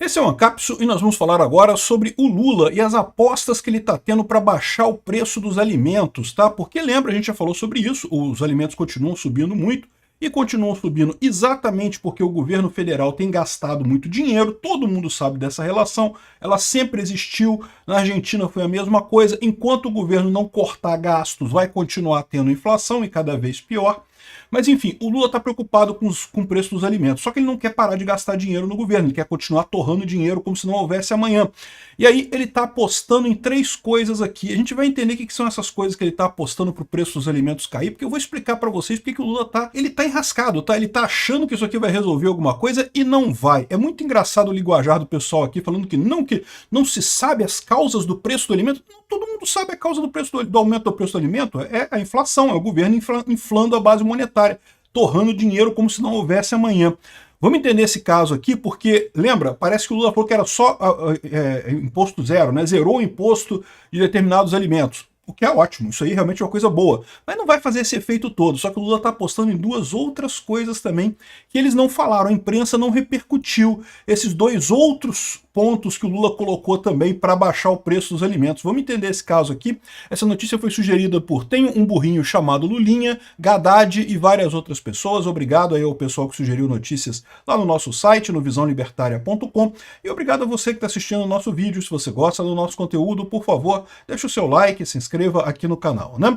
Esse é o Ancapsu e nós vamos falar agora sobre o Lula e as apostas que ele está tendo para baixar o preço dos alimentos, tá? Porque lembra, a gente já falou sobre isso, os alimentos continuam subindo muito e continuam subindo exatamente porque o governo federal tem gastado muito dinheiro, todo mundo sabe dessa relação, ela sempre existiu, na Argentina foi a mesma coisa, enquanto o governo não cortar gastos, vai continuar tendo inflação e cada vez pior. Mas enfim, o Lula está preocupado com o preço dos alimentos, só que ele não quer parar de gastar dinheiro no governo, ele quer continuar torrando dinheiro como se não houvesse amanhã. E aí ele está apostando em três coisas aqui. A gente vai entender o que são essas coisas que ele está apostando para o preço dos alimentos cair, porque eu vou explicar para vocês porque o Lula tá enrascado, tá? Ele tá achando que isso aqui vai resolver alguma coisa e não vai. É muito engraçado o linguajar do pessoal aqui falando que não se sabe as causas do preço do alimento. Não, todo mundo sabe a causa do aumento do preço do alimento, é a inflação, é o governo inflando a base monetária, torrando dinheiro como se não houvesse amanhã. Vamos entender esse caso aqui, porque, lembra, parece que o Lula falou que era só imposto zero, né? Zerou o imposto de determinados alimentos. O que é ótimo, isso aí realmente é uma coisa boa. Mas não vai fazer esse efeito todo, só que o Lula está apostando em duas outras coisas também que eles não falaram, a imprensa não repercutiu esses dois outros pontos que o Lula colocou também para baixar o preço dos alimentos. Vamos entender esse caso aqui. Essa notícia foi sugerida por Tem um Burrinho chamado Lulinha, Haddad e várias outras pessoas. Obrigado aí ao pessoal que sugeriu notícias lá no nosso site, no visãolibertaria.com. E obrigado a você que está assistindo o nosso vídeo. Se você gosta do nosso conteúdo, por favor, deixa o seu like, se inscreva aqui no canal, né?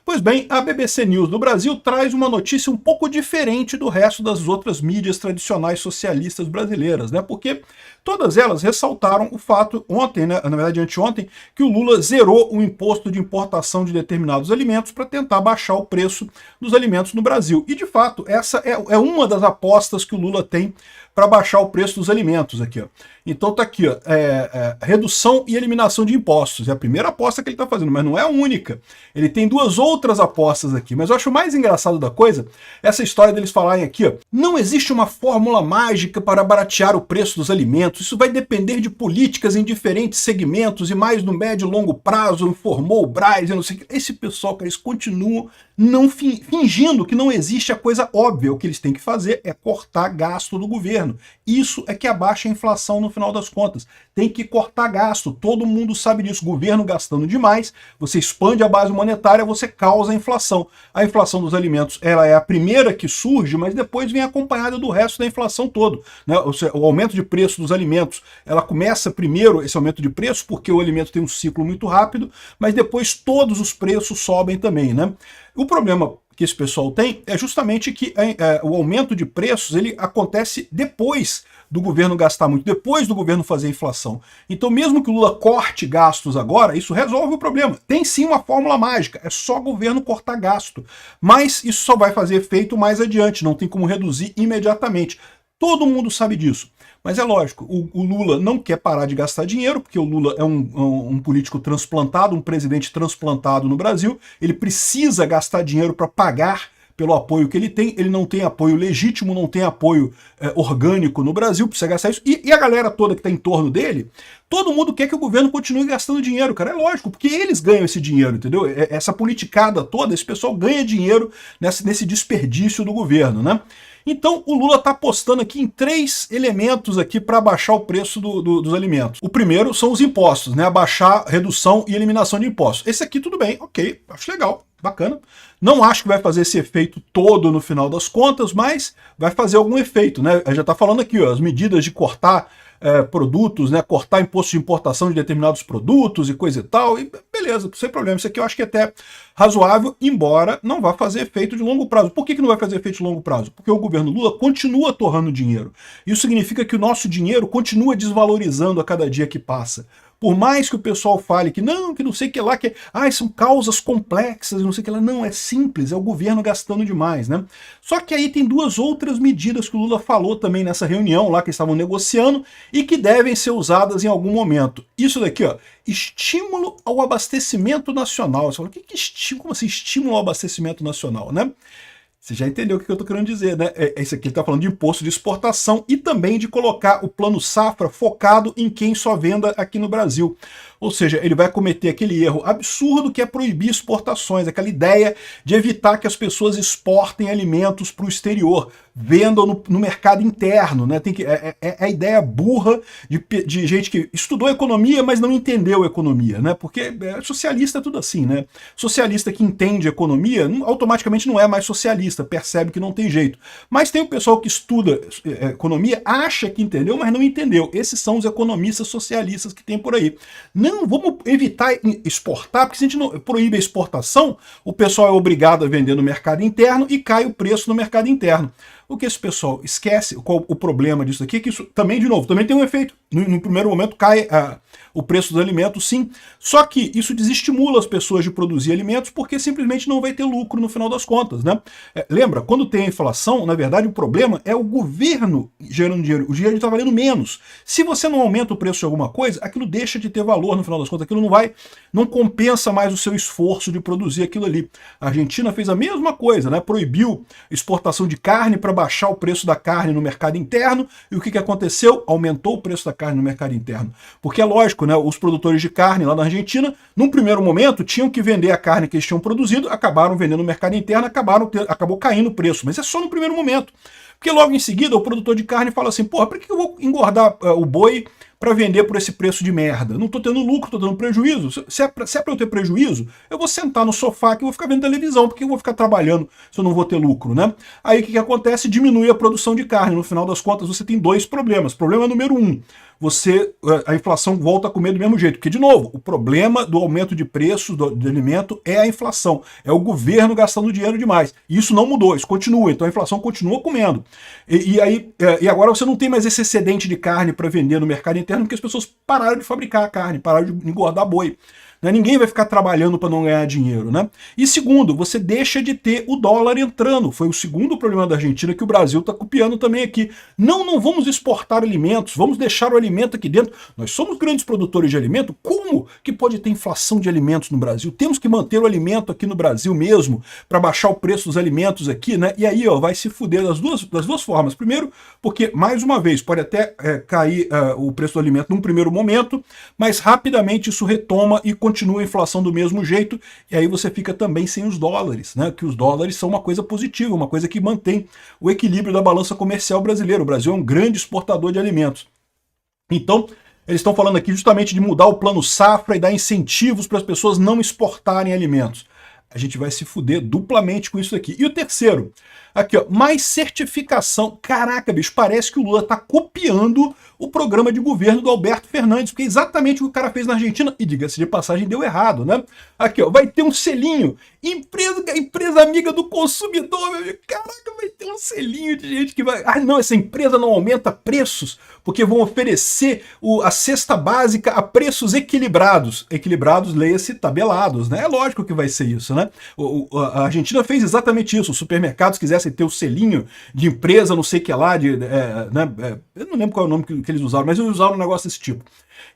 Pois bem, a BBC News do Brasil traz uma notícia um pouco diferente do resto das outras mídias tradicionais socialistas brasileiras, né? Porque todas elas ressaltaram o fato, ontem, né, na verdade anteontem, que o Lula zerou o imposto de importação de determinados alimentos para tentar baixar o preço dos alimentos no Brasil. E, de fato, essa é uma das apostas que o Lula tem para baixar o preço dos alimentos aqui, ó. Então tá aqui, ó, redução e eliminação de impostos. É a primeira aposta que ele está fazendo, mas não é a única. Ele tem duas outras apostas aqui. Mas eu acho mais engraçado da coisa essa história deles falarem aqui, ó, não existe uma fórmula mágica para baratear o preço dos alimentos. Isso vai depender de políticas em diferentes segmentos e mais no médio e longo prazo, informou o Braz, eu não sei o que. Esse pessoal, cara, eles continuam não fingindo que não existe a coisa óbvia. O que eles têm que fazer é cortar gasto do governo. Isso é que abaixa a inflação no final das contas. Tem que cortar gasto, todo mundo sabe disso. Governo gastando demais, você expande a base monetária, você causa a inflação. A inflação dos alimentos, ela é a primeira que surge, mas depois vem acompanhada do resto da inflação todo, né? O aumento de preço dos alimentos, ela começa primeiro, esse aumento de preço, porque o alimento tem um ciclo muito rápido, mas depois todos os preços sobem também, né? O problema que esse pessoal tem é justamente que o aumento de preços ele acontece depois do governo gastar muito, depois do governo fazer a inflação. Então, mesmo que o Lula corte gastos agora, isso resolve o problema. Tem sim uma fórmula mágica, é só o governo cortar gasto. Mas isso só vai fazer efeito mais adiante, não tem como reduzir imediatamente. Todo mundo sabe disso. Mas é lógico, o Lula não quer parar de gastar dinheiro, porque o Lula é um político transplantado, um presidente transplantado no Brasil, ele precisa gastar dinheiro para pagar pelo apoio que ele não tem apoio legítimo, não tem apoio orgânico no Brasil, precisa gastar isso, e a galera toda que está em torno dele, todo mundo quer que o governo continue gastando dinheiro, cara, é lógico, porque eles ganham esse dinheiro, entendeu? Essa politicada toda, esse pessoal ganha dinheiro nesse desperdício do governo, né? Então o Lula está apostando aqui em três elementos aqui para baixar o preço dos alimentos. O primeiro são os impostos, né? Abaixar, redução e eliminação de impostos. Esse aqui tudo bem, ok, acho legal, bacana. Não acho que vai fazer esse efeito todo no final das contas, mas vai fazer algum efeito, né? Já está falando aqui, ó, as medidas de cortar produtos, né, cortar imposto de importação de determinados produtos e coisa e tal, e beleza, sem problema. Isso aqui eu acho que é até razoável, embora não vá fazer efeito de longo prazo. Por que não vai fazer efeito de longo prazo? Porque o governo Lula continua torrando dinheiro. Isso significa que o nosso dinheiro continua desvalorizando a cada dia que passa. Por mais que o pessoal fale que não sei o que lá, são causas complexas, não sei o que lá, não, é simples, é o governo gastando demais, né? Só que aí tem duas outras medidas que o Lula falou também nessa reunião lá que estavam negociando e que devem ser usadas em algum momento. Isso daqui, ó, estímulo ao abastecimento nacional. Você fala, como assim estímulo ao abastecimento nacional, né? Você já entendeu o que eu estou querendo dizer, né? Esse aqui está falando de imposto de exportação e também de colocar o plano safra focado em quem só venda aqui no Brasil. Ou seja, ele vai cometer aquele erro absurdo que é proibir exportações, aquela ideia de evitar que as pessoas exportem alimentos para o exterior, vendam no mercado interno, né? É a ideia burra de gente que estudou economia, mas não entendeu economia, né? Porque socialista é tudo assim, né? Socialista que entende economia, automaticamente não é mais socialista, percebe que não tem jeito. Mas tem o pessoal que estuda economia, acha que entendeu, mas não entendeu. Esses são os economistas socialistas que tem por aí. Não, vamos evitar exportar, porque se a gente não proíbe a exportação, o pessoal é obrigado a vender no mercado interno e cai o preço no mercado interno. O que esse pessoal esquece, qual o problema disso aqui, é que isso também, de novo, também tem um efeito. No primeiro momento cai o preço dos alimentos, sim, só que isso desestimula as pessoas de produzir alimentos porque simplesmente não vai ter lucro no final das contas, né? Lembra, quando tem a inflação, na verdade o problema é o governo gerando dinheiro, o dinheiro está valendo menos. Se você não aumenta o preço de alguma coisa, aquilo deixa de ter valor no final das contas, aquilo não compensa mais o seu esforço de produzir aquilo ali. A Argentina fez a mesma coisa, né? Proibiu exportação de carne para baixar o preço da carne no mercado interno, e o que aconteceu? Aumentou o preço da carne no mercado interno. Porque é lógico, né, os produtores de carne lá na Argentina, num primeiro momento, tinham que vender a carne que eles tinham produzido, acabaram vendendo no mercado interno, acabou caindo o preço, mas é só no primeiro momento. Porque logo em seguida o produtor de carne fala assim, porra, por que eu vou engordar o boi para vender por esse preço de merda? Não estou tendo lucro, estou tendo prejuízo. Se é para eu ter prejuízo, eu vou sentar no sofá que eu vou ficar vendo televisão, porque eu vou ficar trabalhando se eu não vou ter lucro, né? Aí o que acontece? Diminui a produção de carne. No final das contas, você tem dois problemas. Problema número um, a inflação volta a comer do mesmo jeito. Porque, de novo, o problema do aumento de preços do alimento é a inflação. É o governo gastando dinheiro demais. E isso não mudou, isso continua. Então a inflação continua comendo. E agora você não tem mais esse excedente de carne para vender no mercado interno porque as pessoas pararam de fabricar a carne, pararam de engordar boi. Né? Ninguém vai ficar trabalhando para não ganhar dinheiro, né? E segundo, você deixa de ter o dólar entrando. Foi o segundo problema da Argentina que o Brasil está copiando também aqui. Não vamos exportar alimentos, vamos deixar o alimento aqui dentro. Nós somos grandes produtores de alimento. Como que pode ter inflação de alimentos no Brasil? Temos que manter o alimento aqui no Brasil mesmo para baixar o preço dos alimentos aqui, né? E aí, ó, vai se fuder das duas formas. Primeiro, porque mais uma vez pode até cair o preço do alimento num primeiro momento, mas rapidamente isso retoma e continua a inflação do mesmo jeito, e aí você fica também sem os dólares, né? Que os dólares são uma coisa positiva, uma coisa que mantém o equilíbrio da balança comercial brasileira. O Brasil é um grande exportador de alimentos. Então, eles estão falando aqui justamente de mudar o plano safra e dar incentivos para as pessoas não exportarem alimentos. A gente vai se fuder duplamente com isso aqui. E o terceiro, aqui ó, mais certificação. Caraca, bicho, parece que o Lula tá copiando o programa de governo do Alberto Fernandes, porque é exatamente o que o cara fez na Argentina, e diga-se de passagem, deu errado, né? Aqui ó, vai ter um selinho, empresa amiga do consumidor, meu amigo. Caraca, vai ter um selinho de gente que vai... Ah não, essa empresa não aumenta preços, porque vão oferecer a cesta básica a preços equilibrados. Equilibrados, leia-se tabelados, né? É lógico que vai ser isso, né? A Argentina fez exatamente isso. Os supermercados quisessem ter o selinho de empresa, não sei o que lá, eu não lembro qual é o nome que eles usaram, mas eles usaram um negócio desse tipo.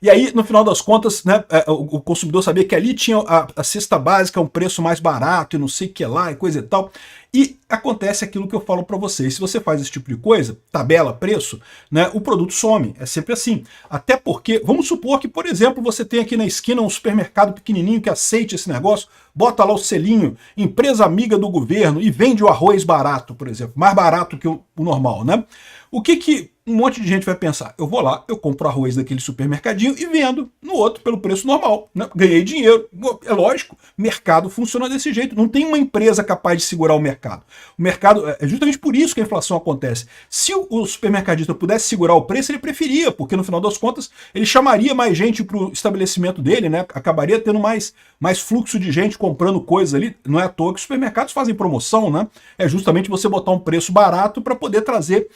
E aí, no final das contas, né, o consumidor sabia que ali tinha a cesta básica, um preço mais barato e não sei o que lá e coisa e tal. E acontece aquilo que eu falo para vocês. Se você faz esse tipo de coisa, tabela preço, né, o produto some. É sempre assim. Até porque, vamos supor que, por exemplo, você tem aqui na esquina um supermercado pequenininho que aceite esse negócio, bota lá o selinho, empresa amiga do governo, e vende o arroz barato, por exemplo. Mais barato que o normal, né? O que um monte de gente vai pensar? Eu vou lá, eu compro arroz daquele supermercadinho e vendo no outro pelo preço normal, né? Ganhei dinheiro. É lógico, mercado funciona desse jeito. Não tem uma empresa capaz de segurar o mercado. O mercado, é justamente por isso que a inflação acontece. Se o supermercadista pudesse segurar o preço, ele preferia, porque no final das contas ele chamaria mais gente para o estabelecimento dele, né? Acabaria tendo mais fluxo de gente comprando coisas ali. Não é à toa que os supermercados fazem promoção, né? É justamente você botar um preço barato para poder trazer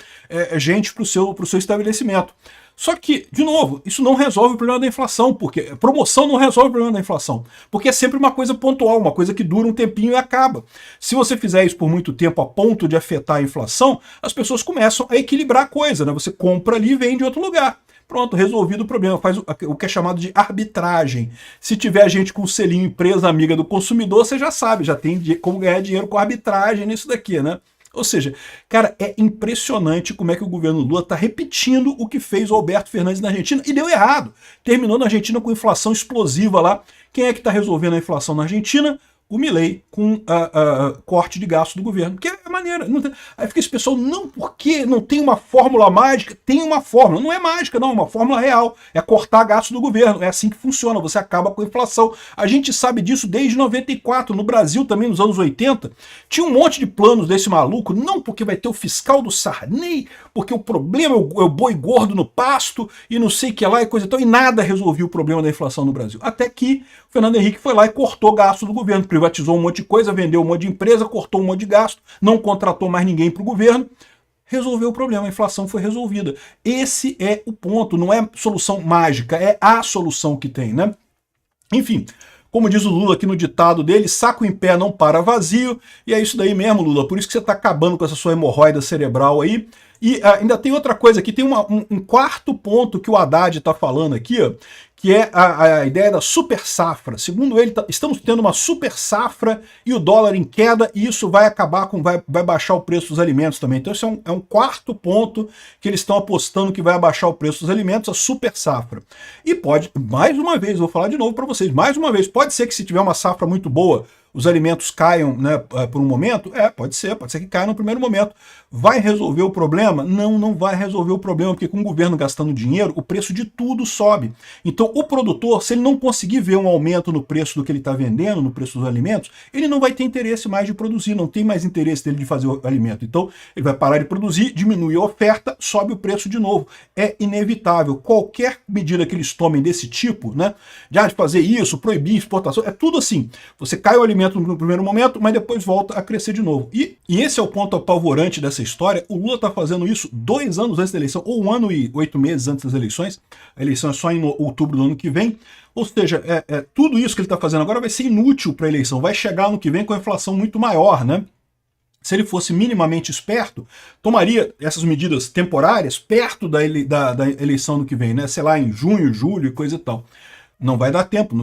gente para o seu estabelecimento. Só que, de novo, isso não resolve o problema da inflação, porque promoção não resolve o problema da inflação, porque é sempre uma coisa pontual, uma coisa que dura um tempinho e acaba. Se você fizer isso por muito tempo a ponto de afetar a inflação, as pessoas começam a equilibrar a coisa, né? Você compra ali e vende em outro lugar. Pronto, resolvido o problema. Faz o que é chamado de arbitragem. Se tiver gente com o selinho empresa amiga do consumidor, você já sabe, já tem como ganhar dinheiro com arbitragem nisso daqui, né? Ou seja, cara, é impressionante como é que o governo Lula está repetindo o que fez o Alberto Fernandes na Argentina e deu errado. Terminou na Argentina com inflação explosiva lá. Quem é que está resolvendo a inflação na Argentina? O Milei com corte de gasto do governo, que é maneira. Aí fica esse pessoal, não, porque não tem uma fórmula mágica? Tem uma fórmula, não é mágica, não, é uma fórmula real, é cortar gasto do governo, é assim que funciona, você acaba com a inflação. A gente sabe disso desde 94, no Brasil também, nos anos 80, tinha um monte de planos desse maluco, não porque vai ter o fiscal do Sarney, porque o problema é o boi gordo no pasto, e não sei o que lá, e coisa e tal, e nada resolvia o problema da inflação no Brasil. Até que o Fernando Henrique foi lá e cortou gasto do governo, privatizou um monte de coisa, vendeu um monte de empresa, cortou um monte de gasto, não contratou mais ninguém para o governo, resolveu o problema, a inflação foi resolvida. Esse é o ponto, não é solução mágica, é a solução que tem, né? Enfim, como diz o Lula aqui no ditado dele, saco em pé não para vazio, e é isso daí mesmo, Lula, por isso que você está acabando com essa sua hemorroida cerebral aí. E ainda tem outra coisa aqui, tem um quarto ponto que o Haddad está falando aqui, ó, que é a ideia da super safra. Segundo ele, estamos tendo uma super safra e o dólar em queda, e isso vai acabar com, vai baixar o preço dos alimentos também. Então esse é um quarto ponto que eles estão apostando que vai abaixar o preço dos alimentos, a super safra. E pode, mais uma vez, vou falar de novo para vocês, mais uma vez, pode ser que se tiver uma safra muito boa, os alimentos caiam, né, por um momento? Pode ser que caia no primeiro momento. Vai resolver o problema? Não, não vai resolver o problema, porque com o governo gastando dinheiro, o preço de tudo sobe. Então o produtor, se ele não conseguir ver um aumento no preço do que ele está vendendo, no preço dos alimentos, ele não vai ter interesse mais de produzir, não tem mais interesse dele de fazer o alimento. Então ele vai parar de produzir, diminui a oferta, sobe o preço de novo. É inevitável. Qualquer medida que eles tomem desse tipo, né, de fazer isso, proibir exportação, é tudo assim. Você cai o alimento no primeiro momento, mas depois volta a crescer de novo. E esse é o ponto apavorante dessa história. O Lula está fazendo isso 2 anos antes da eleição, ou 1 ano e 8 meses antes das eleições. A eleição é só em outubro do ano que vem. Ou seja, tudo isso que ele está fazendo agora vai ser inútil para a eleição. Vai chegar ano que vem com a inflação muito maior, né? Se ele fosse minimamente esperto, tomaria essas medidas temporárias perto da eleição ano que vem, né? Sei lá, em junho, julho e coisa e tal. Não vai dar tempo,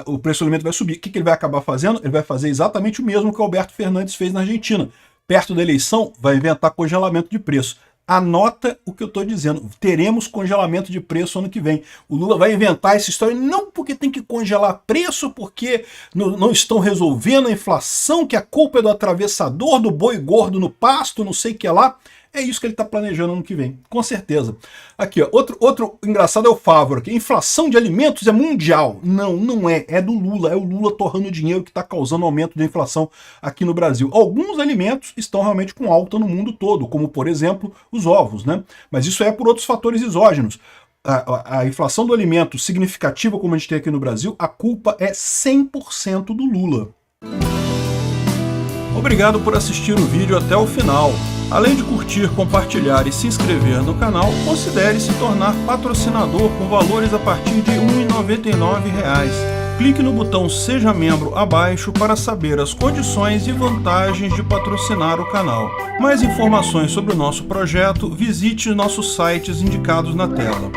o preço do alimento vai subir. O que ele vai acabar fazendo? Ele vai fazer exatamente o mesmo que o Alberto Fernandes fez na Argentina. Perto da eleição, vai inventar congelamento de preço. Anota o que eu estou dizendo, teremos congelamento de preço ano que vem. O Lula vai inventar essa história, não porque tem que congelar preço, porque não estão resolvendo a inflação, que a culpa é do atravessador, do boi gordo no pasto, não sei o que lá. É isso que ele está planejando ano que vem, com certeza. Aqui, ó, outro engraçado é o Fávaro, que inflação de alimentos é mundial. Não, não é. É do Lula. É o Lula torrando dinheiro que está causando aumento da inflação aqui no Brasil. Alguns alimentos estão realmente com alta no mundo todo, como, por exemplo, os ovos, né? Mas isso é por outros fatores exógenos. A inflação do alimento significativa, como a gente tem aqui no Brasil, a culpa é 100% do Lula. Obrigado por assistir o vídeo até o final. Além de curtir, compartilhar e se inscrever no canal, considere se tornar patrocinador com valores a partir de R$ 1,99. Clique no botão Seja Membro abaixo para saber as condições e vantagens de patrocinar o canal. Mais informações sobre o nosso projeto, visite nossos sites indicados na tela.